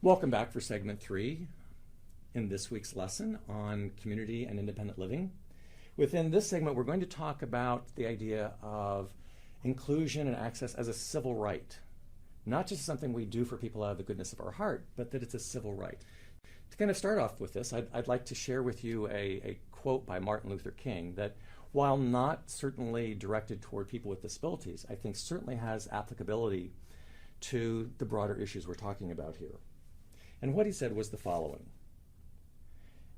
Welcome back for segment 3 in this week's lesson on community and independent living. Within this segment, we're going to talk about the idea of inclusion and access as a civil right. Not just something we do for people out of the goodness of our heart, but that it's a civil right. To kind of start off with this, I'd like to share with you a quote by Martin Luther King that, while not certainly directed toward people with disabilities, I think certainly has applicability to the broader issues we're talking about here. And what he said was the following: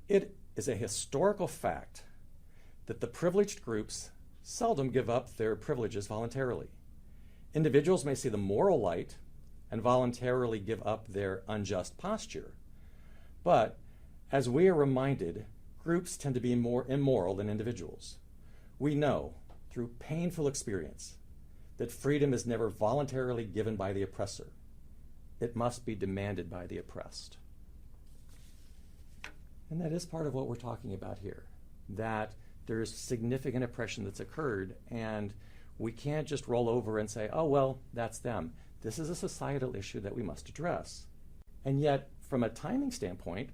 "It is a historical fact that the privileged groups seldom give up their privileges voluntarily. Individuals may see the moral light and voluntarily give up their unjust posture. But as we are reminded, groups tend to be more immoral than individuals. We know through painful experience that freedom is never voluntarily given by the oppressor. It must be demanded by the oppressed." And that is part of what we're talking about here, that there's significant oppression that's occurred, and we can't just roll over and say, oh, well, that's them. This is a societal issue that we must address. And yet, from a timing standpoint,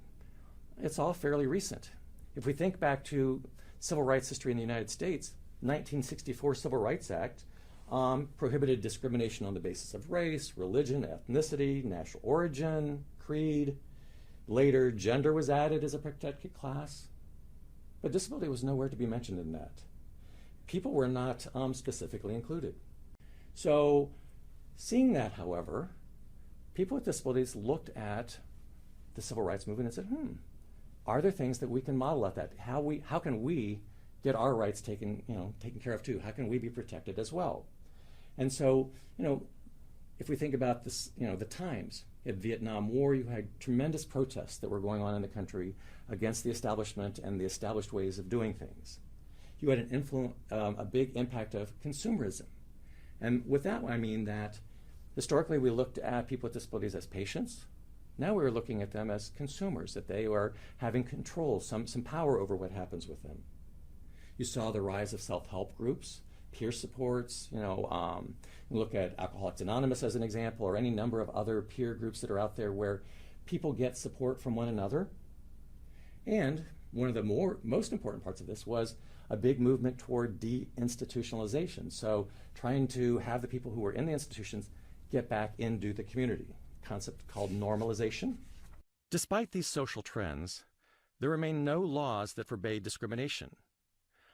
it's all fairly recent. If we think back to civil rights history in the United States, 1964 Civil Rights Act prohibited discrimination on the basis of race, religion, ethnicity, national origin, creed. Later, gender was added as a protected class. But disability was nowhere to be mentioned in that. People were not specifically included. So, seeing that, however, people with disabilities looked at the civil rights movement and said, are there things that we can model at that? How can we get our rights taken care of too? How can we be protected as well? And so, if we think about this, the times, at Vietnam War, you had tremendous protests that were going on in the country against the establishment and the established ways of doing things. You had a big impact of consumerism. And with that, I mean that historically we looked at people with disabilities as patients. Now we're looking at them as consumers, that they are having control, some power over what happens with them. You saw the rise of self-help groups, peer supports, look at Alcoholics Anonymous as an example, or any number of other peer groups that are out there where people get support from one another. And one of the most important parts of this was a big movement toward deinstitutionalization. So trying to have the people who were in the institutions get back into the community, a concept called normalization. Despite these social trends, there remain no laws that forbade discrimination.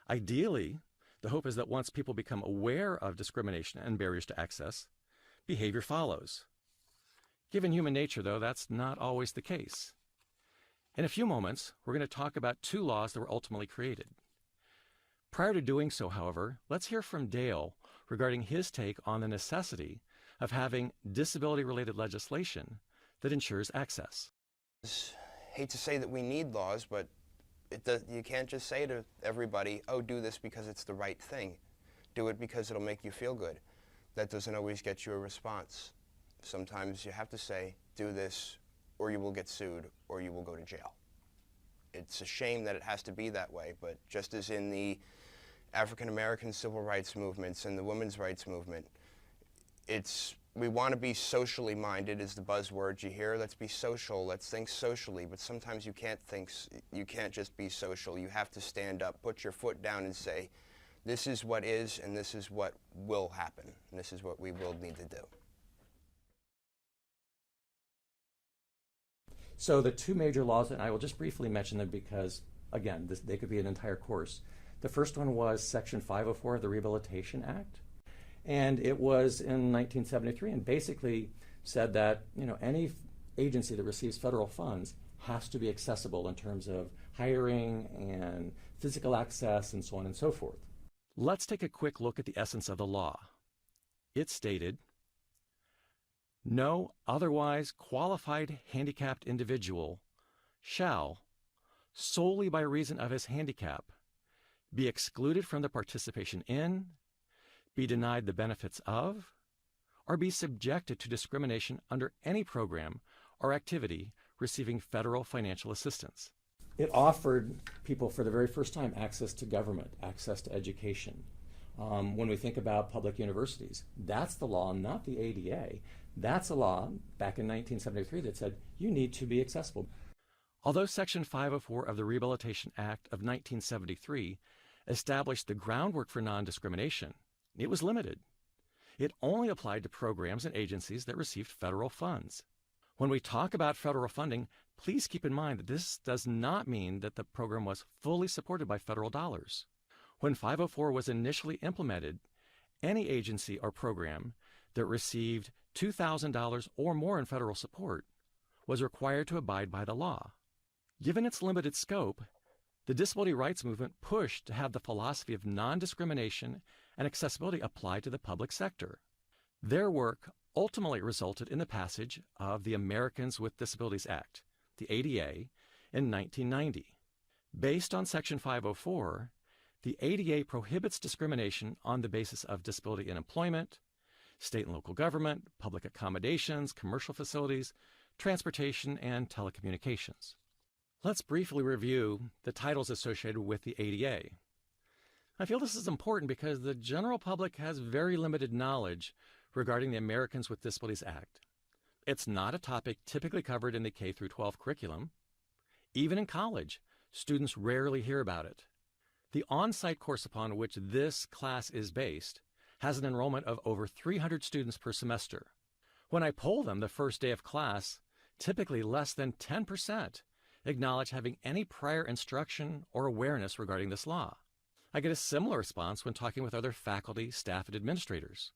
Ideally, the hope is that once people become aware of discrimination and barriers to access, behavior follows. Given human nature, though, that's not always the case. In a few moments, we're going to talk about 2 laws that were ultimately created. Prior to doing so, however, let's hear from Dale regarding his take on the necessity of having disability-related legislation that ensures access. I hate to say that we need laws, but you can't just say to everybody, oh, do this because it's the right thing. Do it because it'll make you feel good. That doesn't always get you a response. Sometimes you have to say, do this, or you will get sued, or you will go to jail. It's a shame that it has to be that way, but just as in the African American civil rights movements and the women's rights movement, we want to be socially minded is the buzzword you hear. Let's be social, let's think socially, but sometimes you can't just be social. You have to stand up, put your foot down and say, this is what is and this is what will happen, and this is what we will need to do. So the 2 major laws, and I will just briefly mention them because, again, they could be an entire course. The first one was Section 504 of the Rehabilitation Act. And it was in 1973 and basically said that any agency that receives federal funds has to be accessible in terms of hiring and physical access and so on and so forth. Let's take a quick look at the essence of the law. It stated, no otherwise qualified handicapped individual shall, solely by reason of his handicap, be excluded from the participation in, be denied the benefits of, or be subjected to discrimination under any program or activity receiving federal financial assistance. It offered people for the very first time access to government, access to education, When we think about public universities, that's the law, not the ADA. That's a law back in 1973 that said you need to be accessible. Although Section 504 of the Rehabilitation Act of 1973 established the groundwork for non-discrimination, it was limited. It only applied to programs and agencies that received federal funds. When we talk about federal funding, please keep in mind that this does not mean that the program was fully supported by federal dollars. When 504 was initially implemented, any agency or program that received $2,000 or more in federal support was required to abide by the law. Given its limited scope, the disability rights movement pushed to have the philosophy of non-discrimination and accessibility applied to the public sector. Their work ultimately resulted in the passage of the Americans with Disabilities Act, the ADA, in 1990. Based on Section 504, the ADA prohibits discrimination on the basis of disability in employment, state and local government, public accommodations, commercial facilities, transportation, and telecommunications. Let's briefly review the titles associated with the ADA. I feel this is important because the general public has very limited knowledge regarding the Americans with Disabilities Act. It's not a topic typically covered in the K-12 curriculum. Even in college, students rarely hear about it. The on-site course upon which this class is based has an enrollment of over 300 students per semester. When I poll them the first day of class, typically less than 10% acknowledge having any prior instruction or awareness regarding this law. I get a similar response when talking with other faculty, staff, and administrators.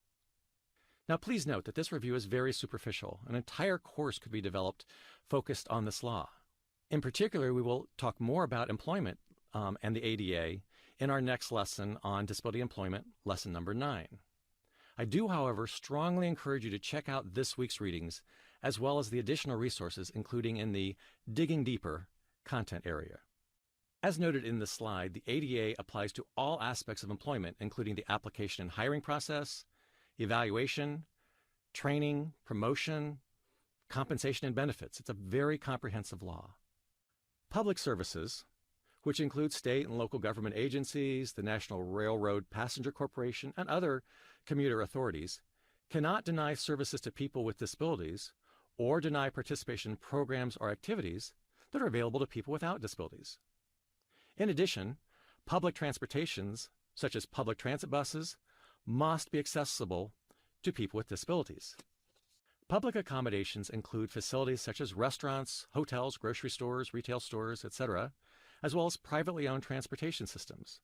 Now, please note that this review is very superficial. An entire course could be developed focused on this law. In particular, we will talk more about employment and the ADA in our next lesson on disability employment, lesson number 9. I do, however, strongly encourage you to check out this week's readings, as well as the additional resources, including in the Digging Deeper content area. As noted in this slide, the ADA applies to all aspects of employment, including the application and hiring process, evaluation, training, promotion, compensation, and benefits. It's a very comprehensive law. Public services, which include state and local government agencies, the National Railroad Passenger Corporation, and other commuter authorities, cannot deny services to people with disabilities or deny participation in programs or activities that are available to people without disabilities. In addition, public transportations, such as public transit buses, must be accessible to people with disabilities. Public accommodations include facilities such as restaurants, hotels, grocery stores, retail stores, etc., as well as privately owned transportation systems.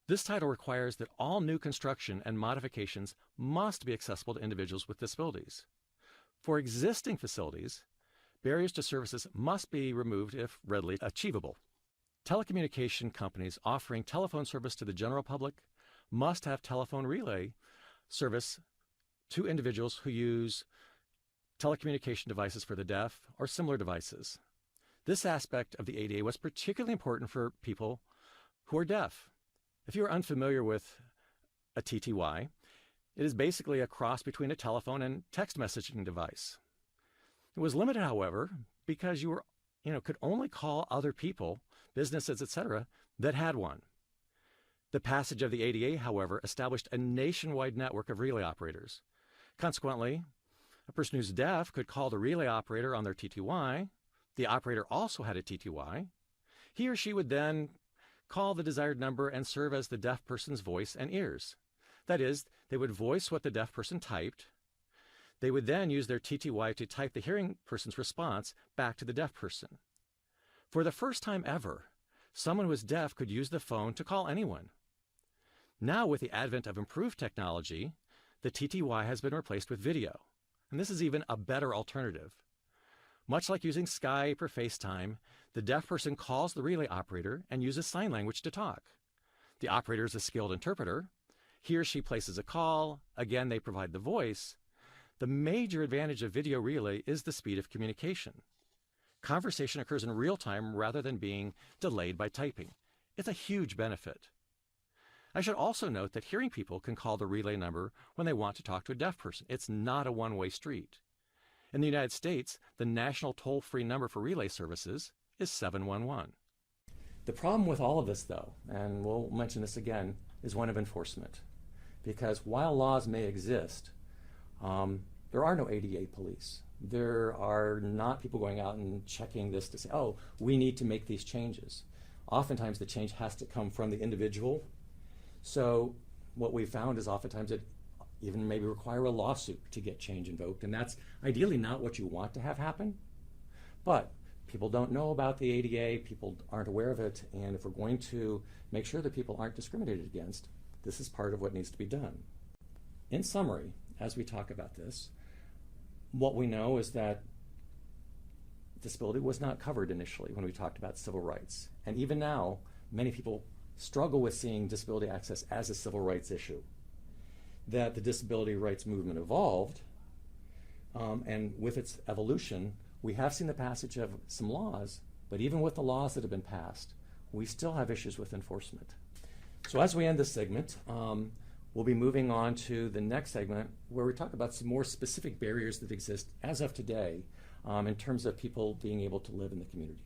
This title requires that all new construction and modifications must be accessible to individuals with disabilities. For existing facilities, barriers to services must be removed if readily achievable. Telecommunication companies offering telephone service to the general public must have telephone relay service to individuals who use telecommunication devices for the deaf or similar devices. This aspect of the ADA was particularly important for people who are deaf. If you are unfamiliar with a TTY, it is basically a cross between a telephone and text messaging device. It was limited, however, because you could only call other people, businesses, etc., that had one. The passage of the ADA, however, established a nationwide network of relay operators. Consequently, a person who's deaf could call the relay operator on their TTY. The operator also had a TTY. He or she would then call the desired number and serve as the deaf person's voice and ears. That is, they would voice what the deaf person typed. They would then use their TTY to type the hearing person's response back to the deaf person. For the first time ever, someone who was deaf could use the phone to call anyone. Now, with the advent of improved technology, the TTY has been replaced with video, and this is even a better alternative. Much like using Skype or FaceTime, the deaf person calls the relay operator and uses sign language to talk. The operator is a skilled interpreter. He or she places a call. Again, they provide the voice. The major advantage of video relay is the speed of communication. Conversation occurs in real time rather than being delayed by typing. It's a huge benefit. I should also note that hearing people can call the relay number when they want to talk to a deaf person. It's not a one-way street. In the United States, the national toll-free number for relay services is 711. The problem with all of this, though, and we'll mention this again, is one of enforcement. Because while laws may exist, there are no ADA police. There are not people going out and checking this to say, oh, we need to make these changes. Oftentimes the change has to come from the individual. So what we found is oftentimes it even maybe require a lawsuit to get change invoked, and that's ideally not what you want to have happen. But people don't know about the ADA, people aren't aware of it, and if we're going to make sure that people aren't discriminated against, this is part of what needs to be done. In summary, as we talk about this, what we know is that disability was not covered initially when we talked about civil rights. And even now, many people struggle with seeing disability access as a civil rights issue. That the disability rights movement evolved, and with its evolution, we have seen the passage of some laws, but even with the laws that have been passed, we still have issues with enforcement. So as we end this segment, we'll be moving on to the next segment where we talk about some more specific barriers that exist as of today in terms of people being able to live in the community.